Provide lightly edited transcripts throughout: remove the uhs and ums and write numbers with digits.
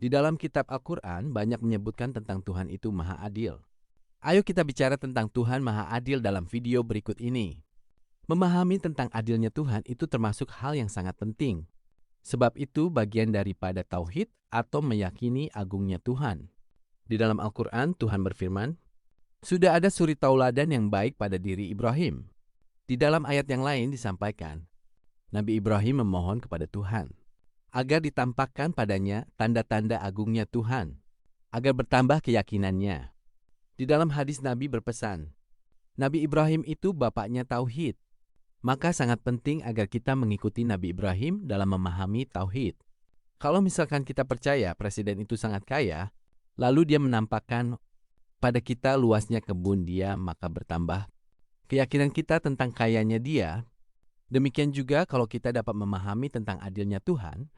Di dalam kitab Al-Quran banyak menyebutkan tentang Tuhan itu Maha Adil. Ayo kita bicara tentang Tuhan Maha Adil dalam video berikut ini. Memahami tentang adilnya Tuhan itu termasuk hal yang sangat penting. Sebab itu bagian daripada tauhid atau meyakini agungnya Tuhan. Di dalam Al-Quran Tuhan berfirman, "Sudah ada suri tauladan yang baik pada diri Ibrahim." Di dalam ayat yang lain disampaikan, Nabi Ibrahim memohon kepada Tuhan agar ditampakkan padanya tanda-tanda agungnya Tuhan, agar bertambah keyakinannya. Di dalam hadis Nabi berpesan, Nabi Ibrahim itu bapaknya tauhid. Maka sangat penting agar kita mengikuti Nabi Ibrahim dalam memahami tauhid. Kalau misalkan kita percaya presiden itu sangat kaya, lalu dia menampakkan pada kita luasnya kebun dia, maka bertambah keyakinan kita tentang kayanya dia. Demikian juga kalau kita dapat memahami tentang adilnya Tuhan,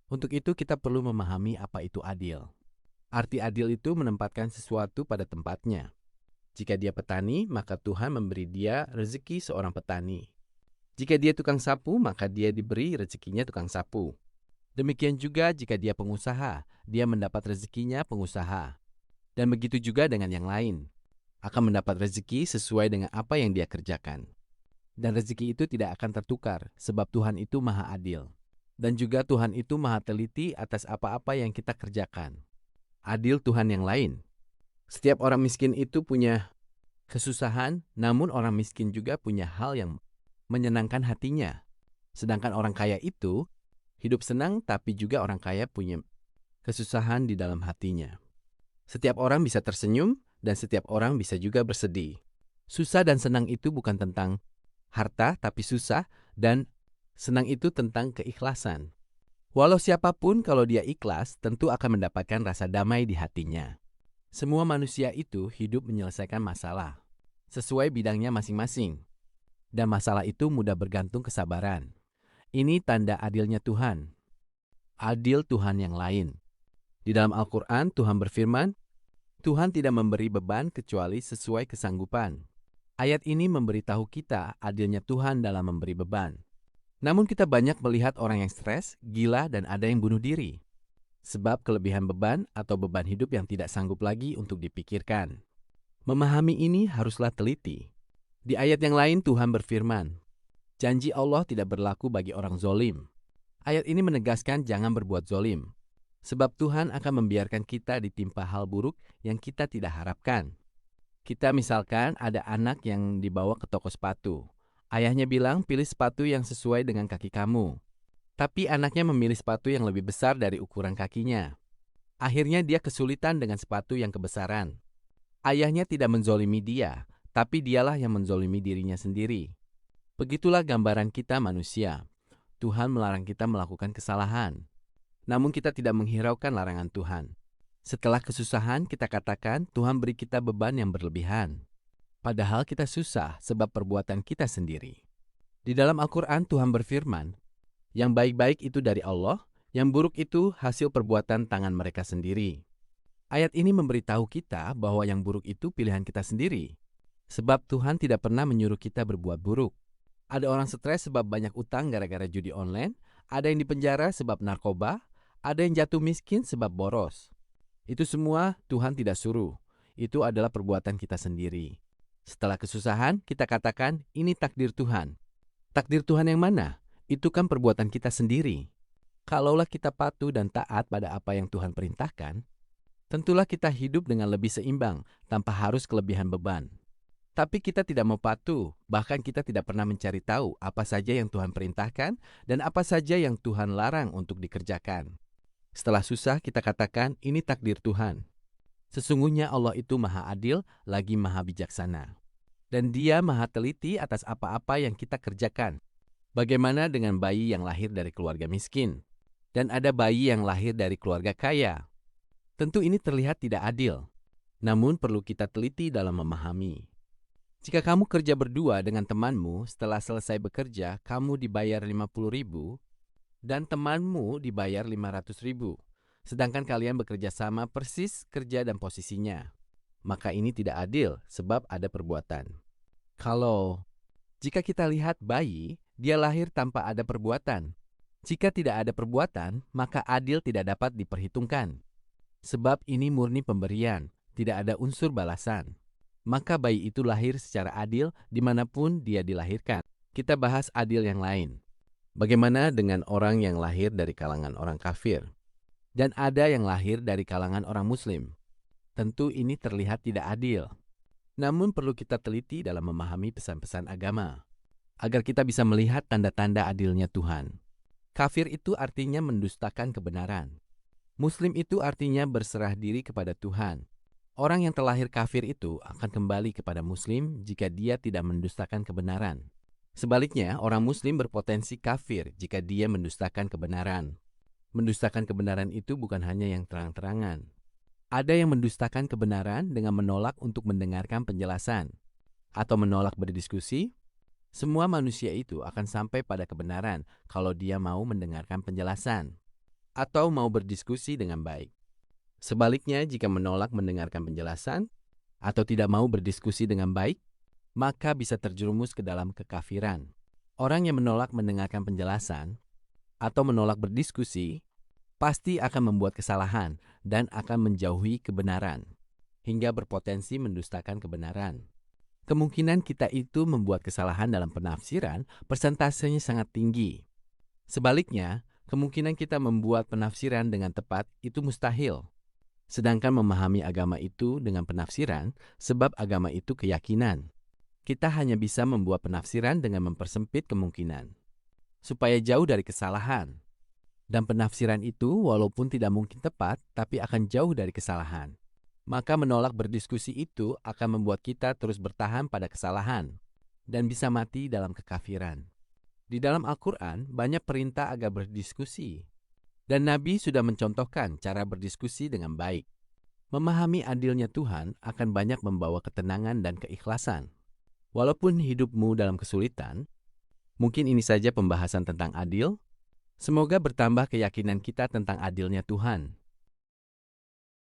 untuk itu kita perlu memahami apa itu adil. Arti adil itu menempatkan sesuatu pada tempatnya. Jika dia petani, maka Tuhan memberi dia rezeki seorang petani. Jika dia tukang sapu, maka dia diberi rezekinya tukang sapu. Demikian juga jika dia pengusaha, dia mendapat rezekinya pengusaha. Dan begitu juga dengan yang lain, akan mendapat rezeki sesuai dengan apa yang dia kerjakan. Dan rezeki itu tidak akan tertukar, sebab Tuhan itu Maha Adil. Dan juga Tuhan itu Maha Teliti atas apa-apa yang kita kerjakan. Adil Tuhan yang lain. Setiap orang miskin itu punya kesusahan, namun orang miskin juga punya hal yang menyenangkan hatinya. Sedangkan orang kaya itu hidup senang, tapi juga orang kaya punya kesusahan di dalam hatinya. Setiap orang bisa tersenyum dan setiap orang bisa juga bersedih. Susah dan senang itu bukan tentang harta, tapi susah dan senang itu tentang keikhlasan. Walau siapapun kalau dia ikhlas, tentu akan mendapatkan rasa damai di hatinya. Semua manusia itu hidup menyelesaikan masalah sesuai bidangnya masing-masing. Dan masalah itu mudah bergantung kesabaran. Ini tanda adilnya Tuhan. Adil Tuhan yang lain. Di dalam Al-Quran Tuhan berfirman, Tuhan tidak memberi beban kecuali sesuai kesanggupan. Ayat ini memberitahu kita adilnya Tuhan dalam memberi beban. Namun kita banyak melihat orang yang stres, gila, dan ada yang bunuh diri. Sebab kelebihan beban atau beban hidup yang tidak sanggup lagi untuk dipikirkan. Memahami ini haruslah teliti. Di ayat yang lain Tuhan berfirman, janji Allah tidak berlaku bagi orang zolim. Ayat ini menegaskan jangan berbuat zolim. Sebab Tuhan akan membiarkan kita ditimpa hal buruk yang kita tidak harapkan. Kita misalkan ada anak yang dibawa ke toko sepatu. Ayahnya bilang pilih sepatu yang sesuai dengan kaki kamu. Tapi anaknya memilih sepatu yang lebih besar dari ukuran kakinya. Akhirnya dia kesulitan dengan sepatu yang kebesaran. Ayahnya tidak menzolimi dia, tapi dialah yang menzolimi dirinya sendiri. Begitulah gambaran kita manusia. Tuhan melarang kita melakukan kesalahan. Namun kita tidak menghiraukan larangan Tuhan. Setelah kesusahan kita katakan Tuhan beri kita beban yang berlebihan. Padahal kita susah sebab perbuatan kita sendiri. Di dalam Al-Quran Tuhan berfirman, yang baik-baik itu dari Allah, yang buruk itu hasil perbuatan tangan mereka sendiri. Ayat ini memberitahu kita bahwa yang buruk itu pilihan kita sendiri. Sebab Tuhan tidak pernah menyuruh kita berbuat buruk. Ada orang stres sebab banyak utang gara-gara judi online, ada yang dipenjara sebab narkoba, ada yang jatuh miskin sebab boros. Itu semua Tuhan tidak suruh. Itu adalah perbuatan kita sendiri. Setelah kesusahan, kita katakan ini takdir Tuhan. Takdir Tuhan yang mana? Itu kan perbuatan kita sendiri. Kalaulah kita patuh dan taat pada apa yang Tuhan perintahkan, tentulah kita hidup dengan lebih seimbang tanpa harus kelebihan beban. Tapi kita tidak mau patuh, bahkan kita tidak pernah mencari tahu apa saja yang Tuhan perintahkan dan apa saja yang Tuhan larang untuk dikerjakan. Setelah susah kita katakan ini takdir Tuhan. Sesungguhnya Allah itu Maha Adil lagi Maha Bijaksana. Dan Dia Maha Teliti atas apa-apa yang kita kerjakan. Bagaimana dengan bayi yang lahir dari keluarga miskin? Dan ada bayi yang lahir dari keluarga kaya. Tentu ini terlihat tidak adil. Namun perlu kita teliti dalam memahami. Jika kamu kerja berdua dengan temanmu, setelah selesai bekerja, kamu dibayar 50.000 dan temanmu dibayar 500.000. Sedangkan kalian bekerja sama persis kerja dan posisinya. Maka ini tidak adil sebab ada perbuatan. Jika kita lihat bayi, dia lahir tanpa ada perbuatan. Jika tidak ada perbuatan, maka adil tidak dapat diperhitungkan. Sebab ini murni pemberian, tidak ada unsur balasan. Maka bayi itu lahir secara adil dimanapun dia dilahirkan. Kita bahas adil yang lain. Bagaimana dengan orang yang lahir dari kalangan orang kafir? Dan ada yang lahir dari kalangan orang muslim. Tentu ini terlihat tidak adil. Namun perlu kita teliti dalam memahami pesan-pesan agama, agar kita bisa melihat tanda-tanda adilnya Tuhan. Kafir itu artinya mendustakan kebenaran. Muslim itu artinya berserah diri kepada Tuhan. Orang yang terlahir kafir itu akan kembali kepada Muslim jika dia tidak mendustakan kebenaran. Sebaliknya, orang Muslim berpotensi kafir jika dia mendustakan kebenaran. Mendustakan kebenaran itu bukan hanya yang terang-terangan. Ada yang mendustakan kebenaran dengan menolak untuk mendengarkan penjelasan atau menolak berdiskusi. Semua manusia itu akan sampai pada kebenaran kalau dia mau mendengarkan penjelasan atau mau berdiskusi dengan baik. Sebaliknya, jika menolak mendengarkan penjelasan atau tidak mau berdiskusi dengan baik, maka bisa terjerumus ke dalam kekafiran. Orang yang menolak mendengarkan penjelasan atau menolak berdiskusi pasti akan membuat kesalahan dan akan menjauhi kebenaran, hingga berpotensi mendustakan kebenaran. Kemungkinan kita itu membuat kesalahan dalam penafsiran persentasenya sangat tinggi. Sebaliknya, kemungkinan kita membuat penafsiran dengan tepat itu mustahil. Sedangkan memahami agama itu dengan penafsiran, sebab agama itu keyakinan. Kita hanya bisa membuat penafsiran dengan mempersempit kemungkinan, supaya jauh dari kesalahan. Dan penafsiran itu walaupun tidak mungkin tepat, tapi akan jauh dari kesalahan. Maka menolak berdiskusi itu akan membuat kita terus bertahan pada kesalahan dan bisa mati dalam kekafiran. Di dalam Al-Quran banyak perintah agar berdiskusi. Dan Nabi sudah mencontohkan cara berdiskusi dengan baik. Memahami adilnya Tuhan akan banyak membawa ketenangan dan keikhlasan. Walaupun hidupmu dalam kesulitan, mungkin ini saja pembahasan tentang adil. Semoga bertambah keyakinan kita tentang adilnya Tuhan.